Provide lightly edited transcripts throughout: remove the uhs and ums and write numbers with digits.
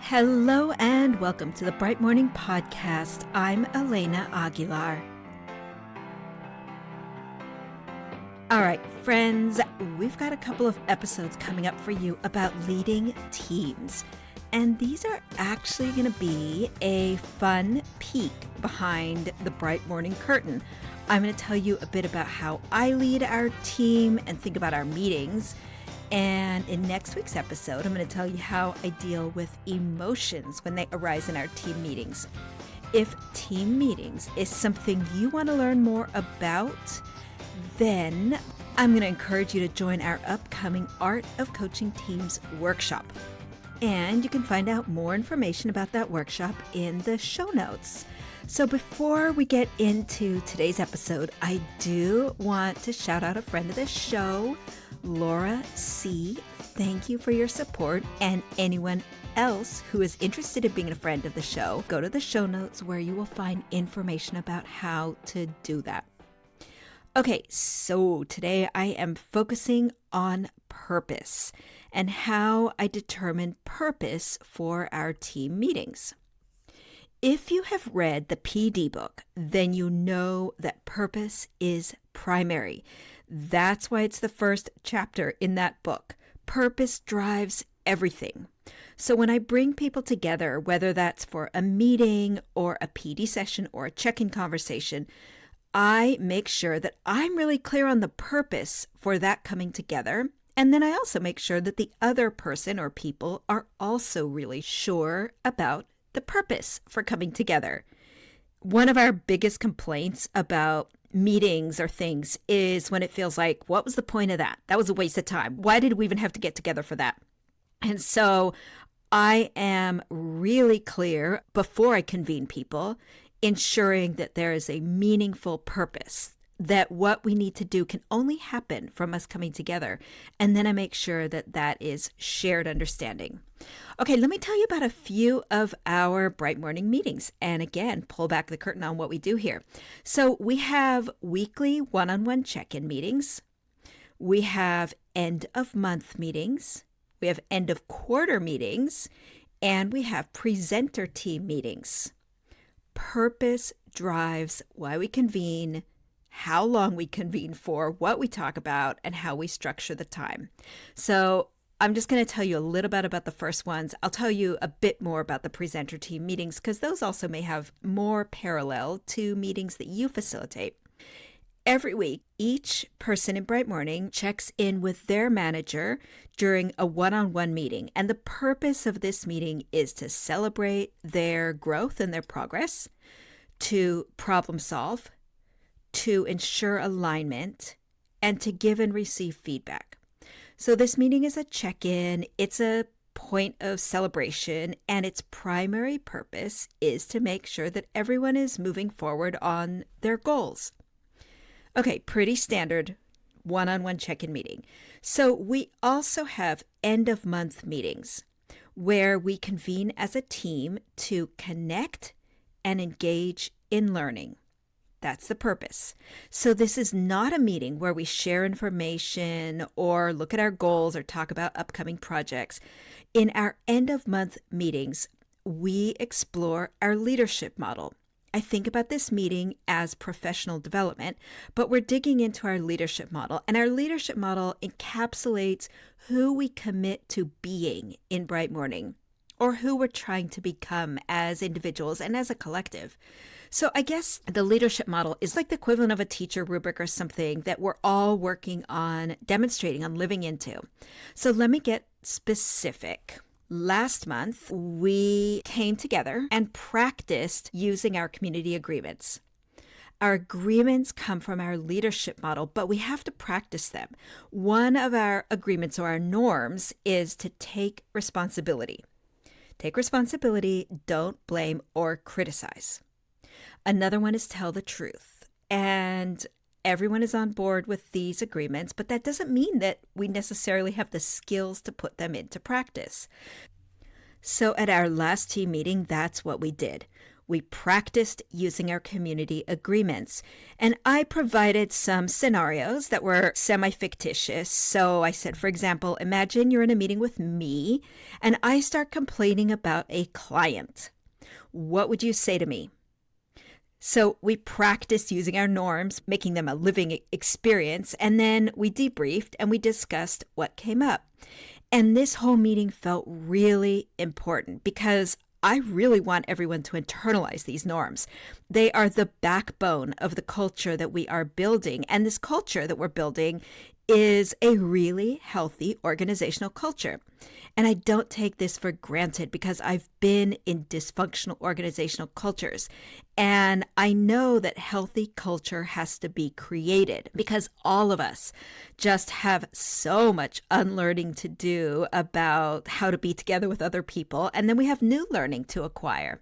Hello and welcome to the Bright Morning Podcast. I'm Elena Aguilar. All right, friends, we've got a couple of episodes coming up for you about leading teams. And these are actually going to be a fun peek behind the Bright Morning curtain. I'm going to tell you a bit about how I lead our team and think about our meetings. And in next week's episode, I'm going to tell you how I deal with emotions when they arise in our team meetings. If team meetings is something you want to learn more about, then I'm going to encourage you to join our upcoming Art of Coaching Teams workshop. And you can find out more information about that workshop in the show notes. So before we get into today's episode, I do want to shout out a friend of the show, Laura C. Thank you for your support, and anyone else who is interested in being a friend of the show, go to the show notes where you will find information about how to do that. Okay, so today I am focusing on purpose and how I determine purpose for our team meetings. If you have read the PD book, then you know that purpose is primary. That's why it's the first chapter in that book. Purpose drives everything. So when I bring people together, whether that's for a meeting or a PD session or a check-in conversation, I make sure that I'm really clear on the purpose for that coming together. And then I also make sure that the other person or people are also really sure about the purpose for coming together. One of our biggest complaints about meetings or things is when it feels like, what was the point of that? That was a waste of time. Why did we even have to get together for that? And so I am really clear before I convene people, ensuring that there is a meaningful purpose, that what we need to do can only happen from us coming together. And then I make sure that that is shared understanding. Okay, let me tell you about a few of our Bright Morning meetings. And again, pull back the curtain on what we do here. So we have weekly one-on-one check-in meetings. We have end of month meetings. We have end of quarter meetings. And we have presenter team meetings. Purpose drives why we convene, how long we convene for, what we talk about, and how we structure the time. So I'm just going to tell you a little bit about the first ones. I'll tell you a bit more about the presenter team meetings because those also may have more parallel to meetings that you facilitate. Every week, each person in Bright Morning checks in with their manager during a one-on-one meeting. And the purpose of this meeting is to celebrate their growth and their progress, to problem solve, to ensure alignment, and to give and receive feedback. So this meeting is a check-in, it's a point of celebration, and its primary purpose is to make sure that everyone is moving forward on their goals. Okay, pretty standard one-on-one check-in meeting. So we also have end-of-month meetings where we convene as a team to connect and engage in learning. That's the purpose. So this is not a meeting where we share information or look at our goals or talk about upcoming projects. In our end-of-month meetings, we explore our leadership model. I think about this meeting as professional development, but we're digging into our leadership model. And our leadership model encapsulates who we commit to being in Bright Morning, or who we're trying to become as individuals and as a collective. So I guess the leadership model is like the equivalent of a teacher rubric or something that we're all working on demonstrating, on living into. So let me get specific. Last month, we came together and practiced using our community agreements. Our agreements come from our leadership model, but we have to practice them. One of our agreements or our norms is to take responsibility. Take responsibility, don't blame or criticize. Another one is tell the truth. And everyone is on board with these agreements, but that doesn't mean that we necessarily have the skills to put them into practice. So at our last team meeting, that's what we did. We practiced using our community agreements. And I provided some scenarios that were semi-fictitious. So I said, for example, imagine you're in a meeting with me and I start complaining about a client. What would you say to me? So we practiced using our norms, making them a living experience, and then we debriefed and we discussed what came up. And this whole meeting felt really important because I really want everyone to internalize these norms. They are the backbone of the culture that we are building. And this culture that we're building is a really healthy organizational culture. And I don't take this for granted because I've been in dysfunctional organizational cultures. And I know that healthy culture has to be created because all of us just have so much unlearning to do about how to be together with other people. And then we have new learning to acquire.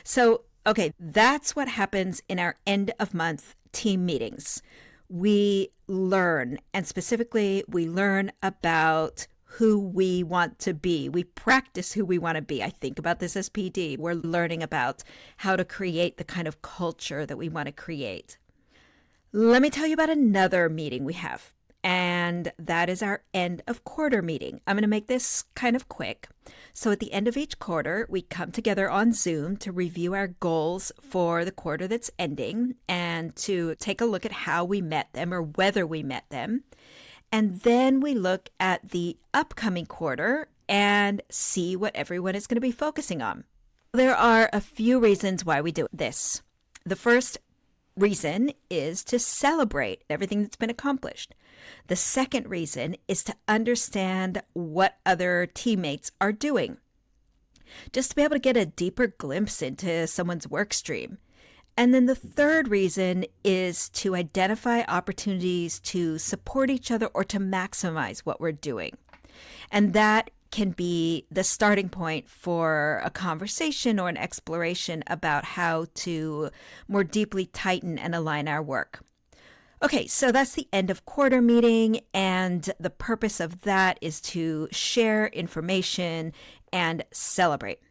So, okay, that's what happens in our end of month team meetings. We learn, and specifically, we learn about who we want to be. We practice who we want to be. I think about this as PD. We're learning about how to create the kind of culture that we want to create. Let me tell you about another meeting we have, and that is our end of quarter meeting. I'm going to make this kind of quick. So at the end of each quarter, we come together on Zoom to review our goals for the quarter that's ending and to take a look at how we met them or whether we met them. And then we look at the upcoming quarter and see what everyone is going to be focusing on. There are a few reasons why we do this. The first reason is to celebrate everything that's been accomplished. The second reason is to understand what other teammates are doing, just to be able to get a deeper glimpse into someone's work stream. And then the third reason is to identify opportunities to support each other or to maximize what we're doing. And that can be the starting point for a conversation or an exploration about how to more deeply tighten and align our work. Okay, so that's the end of quarter meeting, and the purpose of that is to share information and celebrate.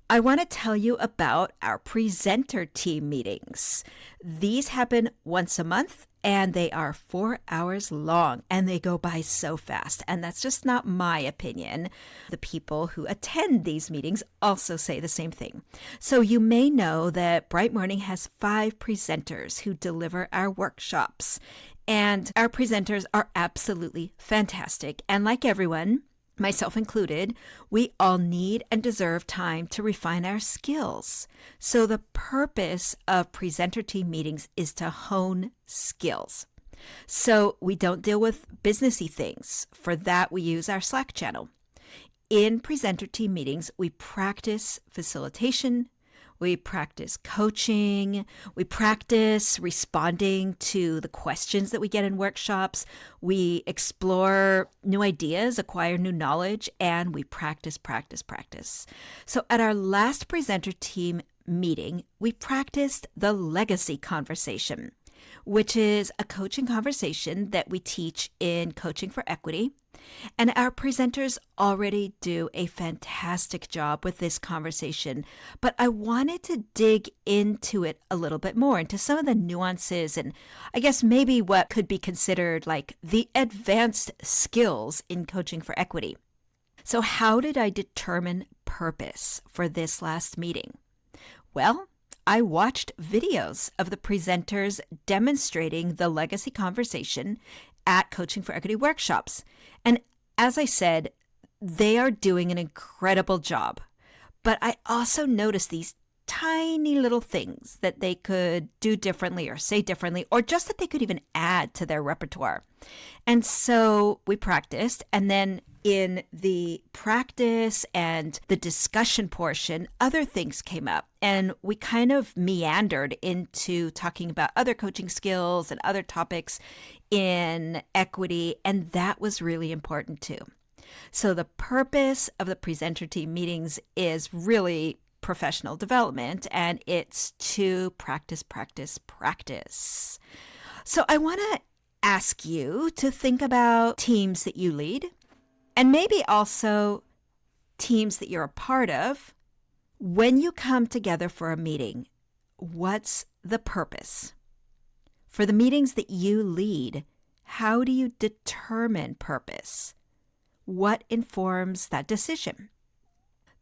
I want to tell you about our presenter team meetings. These happen once a month, and they are 4 hours long, and they go by so fast. And that's just not my opinion. The people who attend these meetings also say the same thing. So you may know that Bright Morning has 5 presenters who deliver our workshops. And our presenters are absolutely fantastic. And like everyone, myself included, we all need and deserve time to refine our skills. So the purpose of presenter team meetings is to hone skills. So we don't deal with businessy things. For that, we use our Slack channel. In presenter team meetings, we practice facilitation, we practice coaching, we practice responding to the questions that we get in workshops, we explore new ideas, acquire new knowledge, and we practice. So at our last presenter team meeting, we practiced the legacy conversation, which is a coaching conversation that we teach in Coaching for Equity. And our presenters already do a fantastic job with this conversation, but I wanted to dig into it a little bit more, into some of the nuances and I guess maybe what could be considered like the advanced skills in Coaching for Equity. So how did I determine purpose for this last meeting? Well, I watched videos of the presenters demonstrating the legacy conversation at Coaching for Equity workshops. And as I said, they are doing an incredible job. But I also noticed these tiny little things that they could do differently or say differently, or just that they could even add to their repertoire. And so we practiced, and then in the practice and the discussion portion, other things came up, and we kind of meandered into talking about other coaching skills and other topics in equity, and that was really important too. So the purpose of the presenter team meetings is really professional development, and it's to practice. So I want to ask you to think about teams that you lead, and maybe also teams that you're a part of. When you come together for a meeting, what's the purpose? For the meetings that you lead, how do you determine purpose? What informs that decision?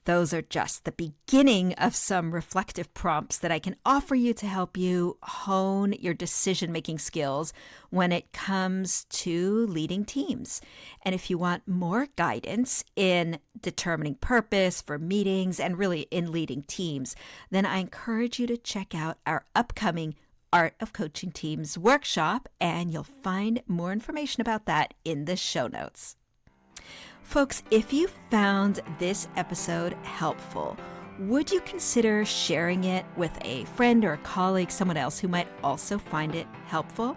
Those are just the beginning of some reflective prompts that I can offer you to help you hone your decision-making skills when it comes to leading teams. And if you want more guidance in determining purpose for meetings and really in leading teams, then I encourage you to check out our upcoming Art of Coaching Teams workshop, and you'll find more information about that in the show notes. Folks, if you found this episode helpful, would you consider sharing it with a friend or a colleague, someone else who might also find it helpful?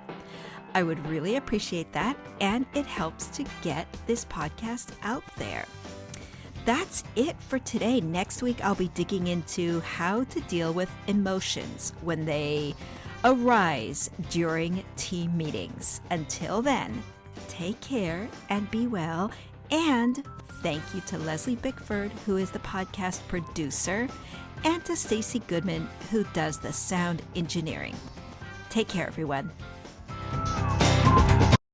I would really appreciate that, and it helps to get this podcast out there. That's it for today. Next week, I'll be digging into how to deal with emotions when they arise during team meetings. Until then, take care and be well. And thank you to Leslie Bickford, who is the podcast producer, and to Stacy Goodman, who does the sound engineering. Take care, everyone.